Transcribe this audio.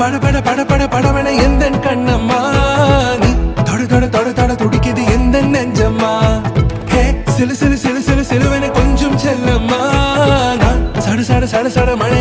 பட பட பட பட படவன எந்த கண்ணம்மா நீ தொட தொட தொட தொட துடிக்குது எந்த நெஞ்சம்மா ஹே சிலு சிலு சிலு சிலு சிலுவன கொஞ்சம் செல்லம்மா நான் சட சட சட சட மழை